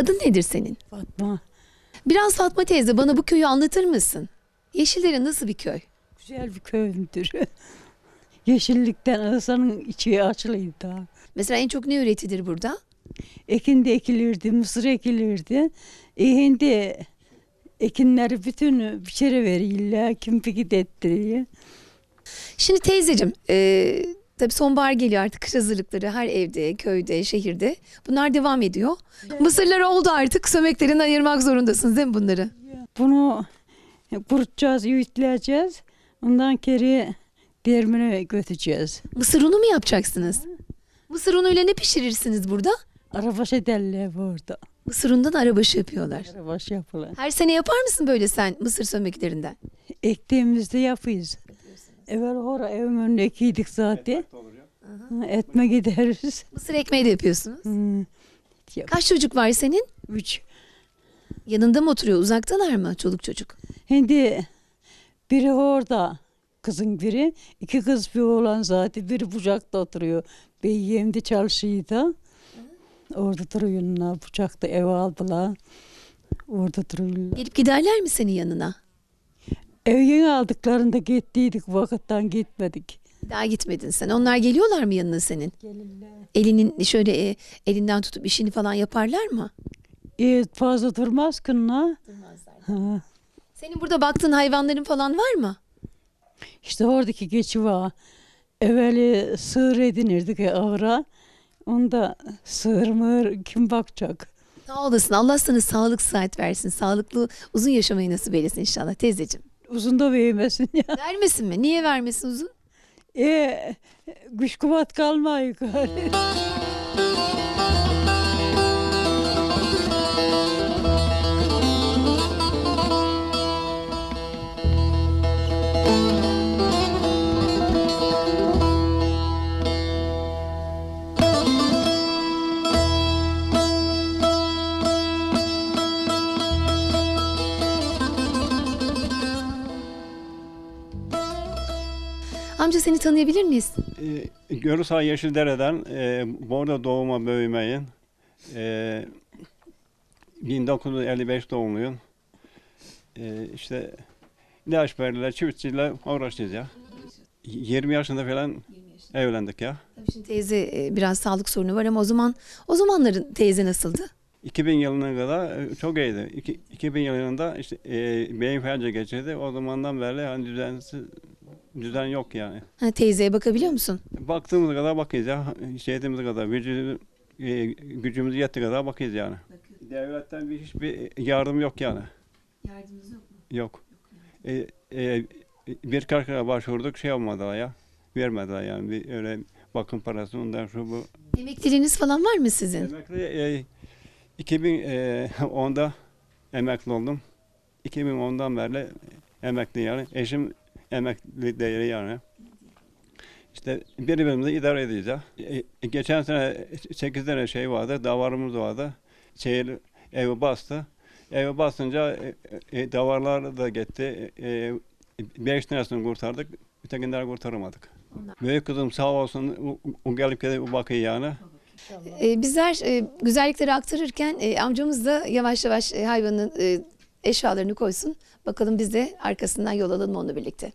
Adın nedir senin? Fatma. Biraz Fatma teyze bana bu köyü anlatır mısın? Yeşildere nasıl bir köy? Güzel bir köydür. Yeşillikten ağzının içi açılıydı daha. Mesela en çok ne üretilir burada? Ekin de ekilirdi, mısır ekilirdi. Şimdi ekinleri bütün biçere verirler, kim pikit ettiriyor. Şimdi teyzeciğim, tabii sonbahar geliyor artık, kış hazırlıkları her evde, köyde, şehirde. Bunlar devam ediyor. Mısırlar oldu artık, sömeklerini ayırmak zorundasınız değil mi bunları? Bunu kurutacağız, öğütleyeceğiz. Ondan geri dermine götüreceğiz. Mısır unu mu yapacaksınız? Mısır unuyla ne pişirirsiniz burada? Arabaş ederler burada. Mısır unundan arabaşı yapıyorlar. Arabaş yapılır. Her sene yapar mısın böyle sen mısır sömeklerinden? Ektiğimizde yapıyız. Evvel hora evimin önüne ekiydik zaten. Etme gideriz. Mısır ekmeği de yapıyorsunuz. Yap. Kaç çocuk var senin? 3. Yanında mı oturuyor? Uzaktalar mı çoluk çocuk? Şimdi biri orada, kızın biri. 2 kız bir oğlan zaten. Biri bucakta oturuyor. Beyyemde çalışıyor da. Orada duruyorlar. Bucakta ev aldılar. Orada duruyorlar. Gelip giderler mi senin yanına? Ev yeni aldıklarında gittiydik. Vakıttan gitmedik. Daha gitmedin sen. Onlar geliyorlar mı yanına senin? Gelirler. Elinin şöyle elinden tutup işini falan yaparlar mı? Fazla durmaz kınla. Ha. Senin burada baktığın hayvanların falan var mı? İşte oradaki geçi var. Evveli sığır edinirdik ahıra. Onda sığır mığır kim bakacak? Sağ olasın. Allah sana sağlık sıhhat versin. Sağlıklı uzun yaşamayı nasip eylesin inşallah teyzeciğim. Uzun da vermesin ya. Vermesin mi? Niye vermesin uzun? Güç kuvat kalma yukarı. Amca seni tanıyabilir miyiz? Görüsay Yeşildere'den burada doğuma büyümeyim. 1955 doğumluyum. İşte Laşberliler, çiftçiyle uğraşacağız ya. 20 yaşında falan evlendik ya. Tabii şimdi teyze biraz sağlık sorunu var ama o zamanların teyze nasıldı? 2000 yılına kadar çok iyiydi. 2000 yılında işte beyin felci geçirdi. O zamandan beri hani düzen yok yani. Ha, teyzeye bakabiliyor musun? Baktığımız kadar bakıyoruz ya. Şeyimiz kadar, gücümüz yettiği kadar bakıyoruz yani. Devletten hiçbir yardım yok yani. Yardımınız yok mu? Yok. Birkaç kere başvurduk, şey olmadılar ya. Vermediler yani. Bir öyle bakım parası ondan şu bu. Emekliliğiniz falan var mı sizin? Emekli 2010'da emekli oldum. 2010'dan beri emekli yani. Eşim emekli değil yani. İşte birbirimizi idare edeceğiz. Geçen sene 8 tane şey vardı, davarımız vardı. Evi bastı. Evi basınca davarlar da gitti. 5 tanesini kurtardık, ötekileri kurtaramadık. Büyük kızım sağ olsun, o gelip bakıyor yani. Bizler güzellikleri aktarırken amcamız da yavaş yavaş hayvanın eşyalarını koysun. Bakalım biz de arkasından yol alalım onunla birlikte.